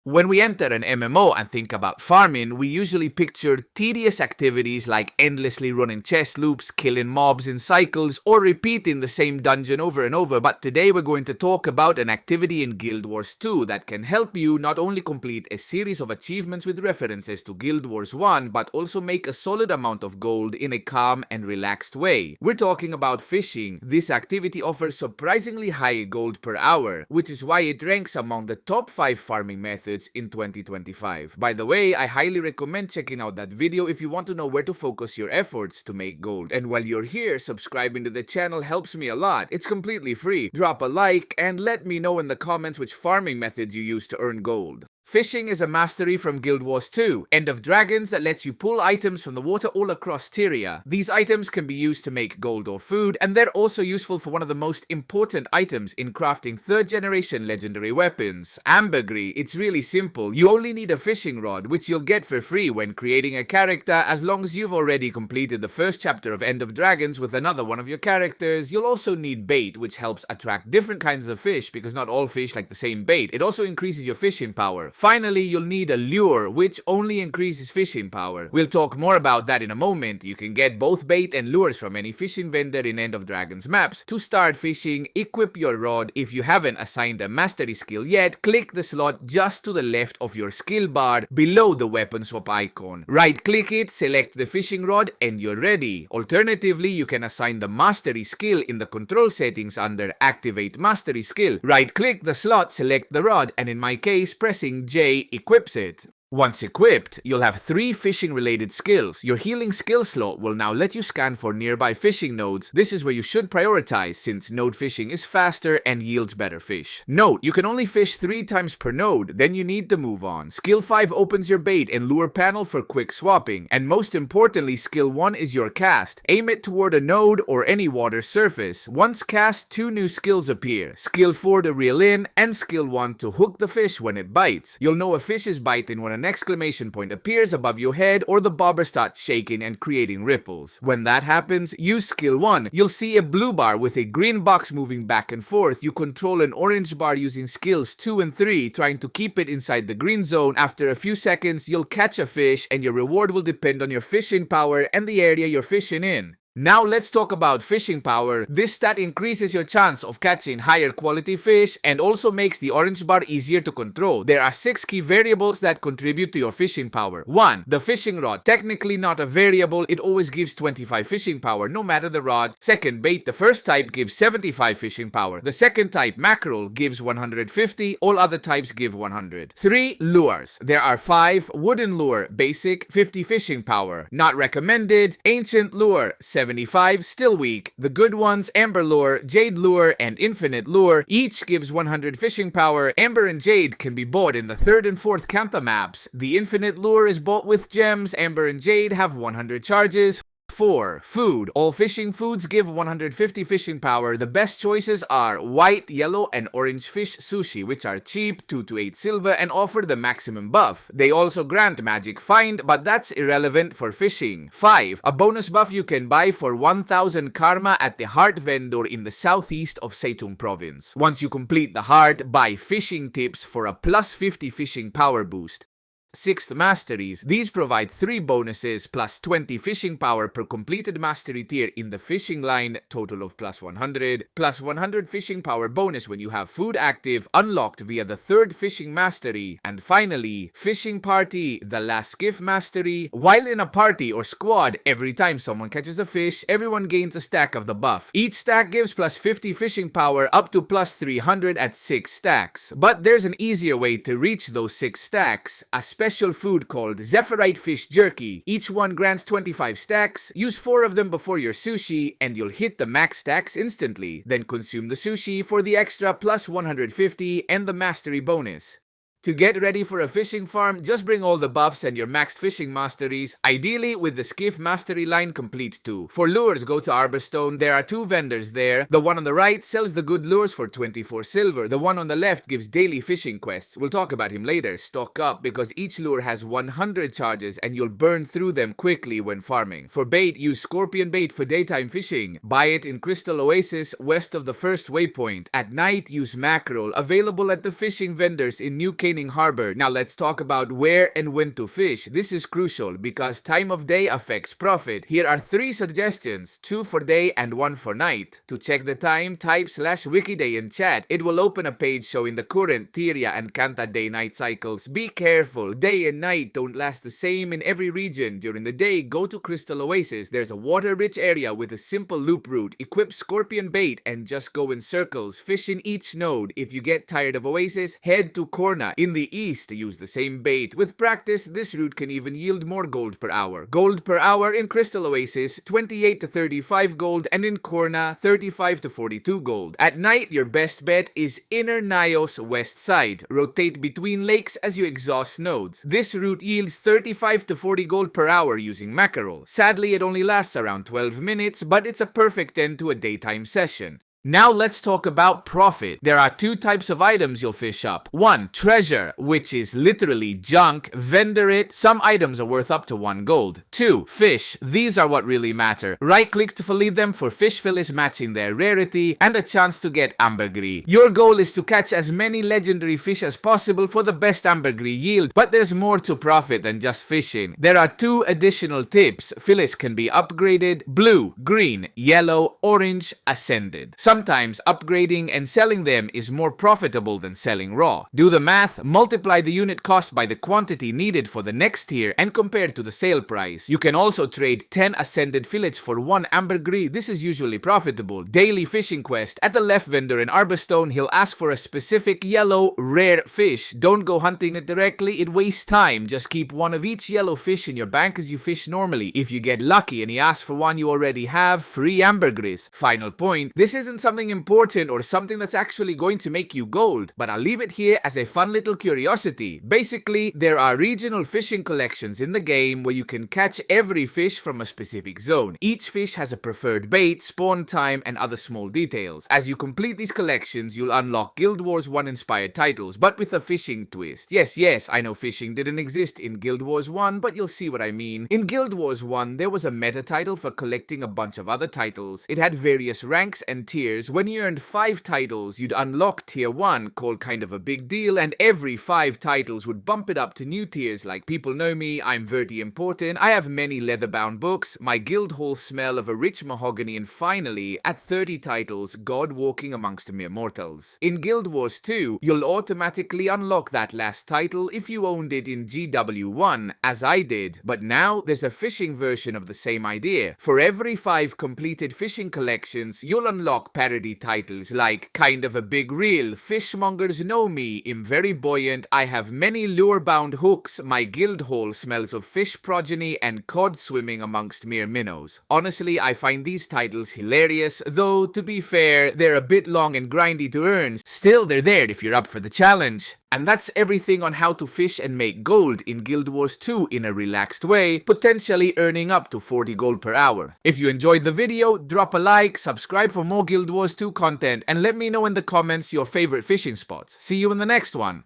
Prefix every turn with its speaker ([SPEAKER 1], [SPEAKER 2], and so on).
[SPEAKER 1] When we enter an MMO and think about farming, we usually picture tedious activities like endlessly running chest loops, killing mobs in cycles, or repeating the same dungeon over and over. But today we're going to talk about an activity in Guild Wars 2 that can help you not only complete a series of achievements with references to Guild Wars 1, but also make a solid amount of gold in a calm and relaxed way. We're talking about fishing. This activity offers surprisingly high gold per hour, which is why it ranks among the top 5 farming methods in 2025. By the way, I highly recommend checking out that video if you want to know where to focus your efforts to make gold. And while you're here, subscribing to the channel helps me a lot. It's completely free. Drop a like and let me know in the comments which farming methods you use to earn gold. Fishing is a mastery from Guild Wars 2, End of Dragons, that lets you pull items from the water all across Tyria. These items can be used to make gold or food, and they're also useful for one of the most important items in crafting 3rd generation legendary weapons, Ambergris. It's really simple. You only need a fishing rod, which you'll get for free when creating a character as long as you've already completed the first chapter of End of Dragons with another one of your characters. You'll also need bait, which helps attract different kinds of fish because not all fish like the same bait. It also increases your fishing power. Finally, you'll need a lure, which only increases fishing power. We'll talk more about that in a moment. You can get both bait and lures from any fishing vendor in End of Dragons maps. To start fishing, equip your rod. If you haven't assigned a mastery skill yet, click the slot just to the left of your skill bar below the weapon swap icon. Right-click it, select the fishing rod, and you're ready. Alternatively, you can assign the mastery skill in the control settings under Activate Mastery Skill. Right-click the slot, select the rod, and in my case, pressing J equips it. Once equipped, you'll have 3 fishing-related skills. Your healing skill slot will now let you scan for nearby fishing nodes. This is where you should prioritize since node fishing is faster and yields better fish. Note, you can only fish 3 times per node, then you need to move on. Skill 5 opens your bait and lure panel for quick swapping. And most importantly, skill 1 is your cast. Aim it toward a node or any water surface. Once cast, 2 new skills appear. Skill 4 to reel in, and skill 1 to hook the fish when it bites. You'll know a fish is biting when an exclamation point appears above your head or the bobber starts shaking and creating ripples. When that happens, use skill 1. You'll see a blue bar with a green box moving back and forth. You control an orange bar using skills 2 and 3, trying to keep it inside the green zone. After a few seconds, you'll catch a fish and your reward will depend on your fishing power and the area you're fishing in. Now let's talk about fishing power. This stat increases your chance of catching higher quality fish and also makes the orange bar easier to control. There are 6 key variables that contribute to your fishing power. 1. The fishing rod. Technically not a variable, it always gives 25 fishing power no matter the rod. 2nd, bait. The first type gives 75 fishing power. The 2nd type, mackerel, gives 150. All other types give 100. 3. Lures. There are 5. Wooden lure, basic, 50 fishing power. Not recommended. Ancient lure, 75, still weak. The good ones, Amber Lure, Jade Lure, and Infinite Lure, each gives 100 fishing power. Amber and Jade can be bought in the 3rd and 4th Kantha maps. The Infinite Lure is bought with gems. Amber and Jade have 100 charges. 4. Food. All fishing foods give 150 fishing power. The best choices are white, yellow, and orange fish sushi, which are cheap, 2 to 8 silver, and offer the maximum buff. They also grant magic find, but that's irrelevant for fishing. 5. A bonus buff you can buy for 1000 karma at the heart vendor in the southeast of Seitung province. Once you complete the heart, buy fishing tips for a plus 50 fishing power boost. 6th masteries. These provide 3 bonuses plus 20 fishing power per completed mastery tier in the fishing line, total of plus 100, plus 100 fishing power bonus when you have food active, unlocked via the 3rd fishing mastery. And finally, fishing party, the last skiff mastery. While in a party or squad, every time someone catches a fish, everyone gains a stack of the buff. Each stack gives plus 50 fishing power up to plus 300 at 6 stacks. But there's an easier way to reach those 6 stacks. A special food called Zephyrite Fish Jerky. Each one grants 25 stacks. Use 4 of them before your sushi and you'll hit the max stacks instantly. Then consume the sushi for the extra plus 150 and the mastery bonus. To get ready for a fishing farm, just bring all the buffs and your maxed fishing masteries, ideally with the skiff mastery line complete too. For lures, go to Arborstone. There are 2 vendors there. The one on the right sells the good lures for 24 silver. The one on the left gives daily fishing quests. We'll talk about him later. Stock up because each lure has 100 charges and you'll burn through them quickly when farming. For bait, use scorpion bait for daytime fishing. Buy it in Crystal Oasis west of the first waypoint. At night, use mackerel, available at the fishing vendors in New Canaan opening harbor. Now let's talk about where and when to fish. This is crucial because time of day affects profit. Here are 3 suggestions, 2 for day and 1 for night. To check the time, type /wikiday in chat. It will open a page showing the current, Tyria, and Kanta day-night cycles. Be careful, day and night don't last the same in every region. During the day, go to Crystal Oasis. There's a water-rich area with a simple loop route. Equip scorpion bait and just go in circles. Fish in each node. If you get tired of Oasis, head to Korna in the east. Use the same bait. With practice, this route can even yield more gold per hour. Gold per hour in Crystal Oasis, 28 to 35 gold, and in Korna, 35 to 42 gold. At night, your best bet is Inner Nios west side. Rotate between lakes as you exhaust nodes. This route yields 35 to 40 gold per hour using mackerel. Sadly, it only lasts around 12 minutes, but it's a perfect end to a daytime session. Now let's talk about profit. There are 2 types of items you'll fish up. 1. Treasure, which is literally junk. Vendor it. Some items are worth up to 1 gold. 2. Fish. These are what really matter. Right-click to fillet them for fish fillets matching their rarity and a chance to get Ambergris. Your goal is to catch as many legendary fish as possible for the best Ambergris yield, but there's more to profit than just fishing. There are 2 additional tips. Fillets can be upgraded: blue, green, yellow, orange, ascended. Sometimes upgrading and selling them is more profitable than selling raw. Do the math, multiply the unit cost by the quantity needed for the next tier and compare to the sale price. You can also trade 10 ascended fillets for 1 ambergris. This is usually profitable. Daily fishing quest. At the left vendor in Arborstone, he'll ask for a specific yellow rare fish. Don't go hunting it directly, it wastes time. Just keep 1 of each yellow fish in your bank as you fish normally. If you get lucky and he asks for 1 you already have, free ambergris. Final point, this isn't something important or something that's actually going to make you gold, but I'll leave it here as a fun little curiosity. Basically, there are regional fishing collections in the game where you can catch every fish from a specific zone. Each fish has a preferred bait, spawn time, and other small details. As you complete these collections, you'll unlock Guild Wars 1 inspired titles, but with a fishing twist. Yes, I know fishing didn't exist in Guild Wars 1, but you'll see what I mean. In Guild Wars 1, there was a meta title for collecting a bunch of other titles. It had various ranks and tiers. When you earned 5 titles, you'd unlock tier 1, called kind of a big deal, and every 5 titles would bump it up to new tiers like People Know Me, I'm Verti Important, I have many leather-bound books, my guild hall smell of a rich mahogany, and finally, at 30 titles, God Walking Amongst Mere Mortals. In Guild Wars 2, you'll automatically unlock that last title if you owned it in GW1, as I did, but now there's a fishing version of the same idea. For every 5 completed fishing collections, you'll unlock parody titles like Kind of a Big Reel, Fishmongers Know Me, I'm Very Buoyant, I Have Many Lure-Bound Hooks, My Guild Hall Smells of Fish Progeny, and Cod Swimming Amongst Mere Minnows. Honestly, I find these titles hilarious, though to be fair, they're a bit long and grindy to earn. Still, they're there if you're up for the challenge. And that's everything on how to fish and make gold in Guild Wars 2 in a relaxed way, potentially earning up to 40 gold per hour. If you enjoyed the video, drop a like, subscribe for more Guild Wars 2 content, and let me know in the comments your favorite fishing spots. See you in the next one.